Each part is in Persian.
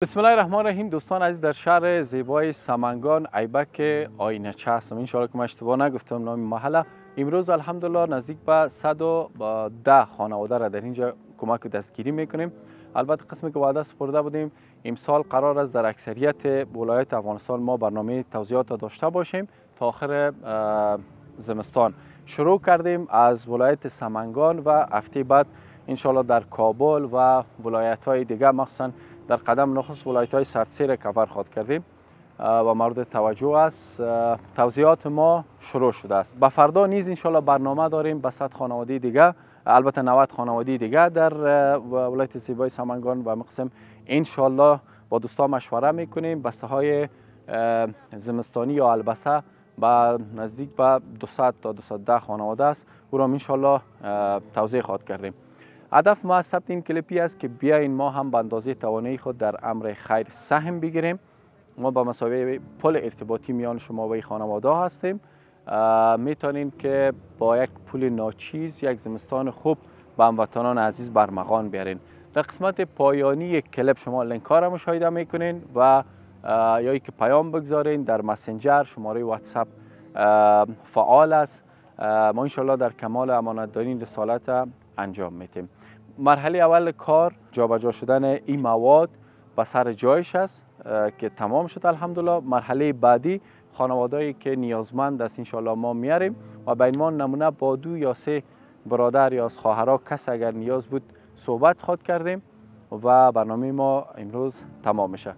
بسم الله الرحمن الرحیم. دوستان عزیز، در شهر زیبای سمنگان ایبک آینچه هستم. انشاءالله که من اشتباه نگفتم نام محله. امروز الحمدلله نزدیک به 110 خانواده را در اینجا کمک دستگیری میکنیم. البته قسمی که وعده سپرده بودیم امسال قرار است در اکثریت ولایت افغانستان ما برنامه توزیعات داشته باشیم تا آخر زمستان. شروع کردیم از ولایت سمنگان و هفته بعد انشاءالله در کابل و ولایت های دیگه، مخصوصا در قدم نخست ولایت های سردسیر کور خواهد کردیم و مورد توجه است. توزیعات ما شروع شده است. به فردا نیز انشاءالله برنامه داریم به 100 خانواده دیگه، البته 90 خانواده دیگه در ولایت زیبای سمنگان و مقسم. انشاءالله با دوستان مشوره میکنیم بسته های زمستانی یا البسه با نزدیک به 200 تا 210 خانواده است، او را انشاءالله توزیع خواهد کردیم. هدف ما از ثبت این کلیپی است که بیاین ما هم به اندازه توانایی خود در امر خیر سهم بگیریم. ما به مسابقه پل ارتباطی میان شما و این خانواده هستیم. میتونین که با یک پول ناچیز یک زمستان خوب به هموطنان عزیز برمغان بیارین. در قسمت پایانی کلیپ شما لینک ها را مشاهده میکنین و یا که پیام بگذارین در مسنجر. شماره واتساپ فعال است. ما انشالله در کمال امانتداری این رسالت انجام میتیم. مرحله اول کار جابجا شدن این مواد به سر جایش است که تمام شد الحمدلله. مرحله بعدی خانوادهایی که نیازمند است انشالله ما میاریم و بین ما نمونه با 2 یا 3 برادر یا از خواهرها کس اگر نیاز بود صحبت خواهد کردیم و برنامه ما امروز تمام میشه.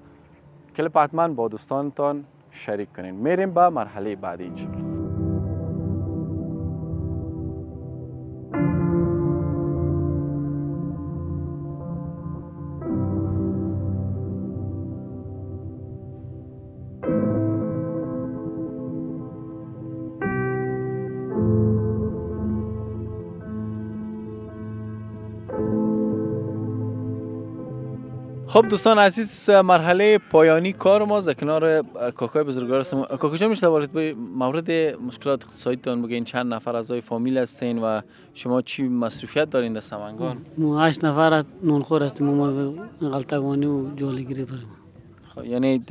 کلیپ حتما با دوستانتان شریک کنین. میریم به مرحله بعدی انشالله. خب دوستان عزیز، مرحله پایانی کار ما در کنار کاکای بزرگوار هستیم. کاکا جان میشه درباره مورد مشکلات اقتصادیتون بگین؟ چند نفر اعضای فامیل هستین و شما چی مصروفیت دارین در سمنگان؟ ما 8 نفر نونخور هستیم. ما غلطگانی و جولگیری داریم. یعنی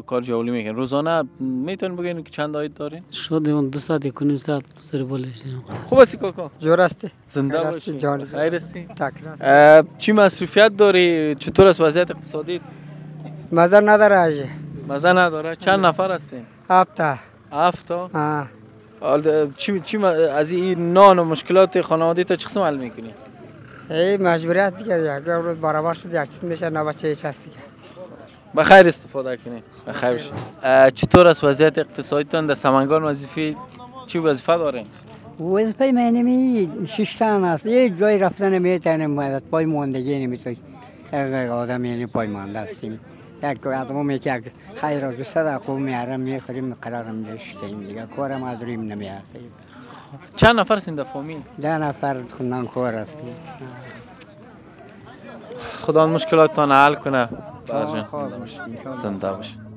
کار جولی میکنین روزانه؟ میتونین بگین که چند عاید دارین؟ شد 2 ساعت 1.5 ساعت سر بالش. خوب هستی کاکا؟ جور هستی؟ زنده باشی. خیر هستی؟ تکرار. چی مصروفیت داری؟ چطور است وضعیت اقتصادی؟ مزه نداره آجی. مزه نداره؟ چند نفر هستین؟ 7 تا. چی از این نان و مشکلات خانوادگی تا چه قسم حل میکنی؟ ای مجبوریت دیگه، یک روز برابر شد یک چیز میشه، نه بچه هیچ هست دیگه. بخیر استفاده کنید. بخیر باشید. چطور است وضعیت اقتصادیتون در سمنگان؟ چی وظیفه دارین؟ وظیفه منمی 6 تن است. یک جای رفتن نمیتونیم، پای ماندگی نمیتونیم. یک آدم یعنی پای مانده هستیم. یک آدم یک خیر و صدقه میارم میخوریم قرارم داشتیم دیگه. کارم از رویم نمیاد. چند نفر هستین در فامیل؟ 10 نفر خونان خور هستیم. خدا مشکلاتتان حل کنه. زنده باشید.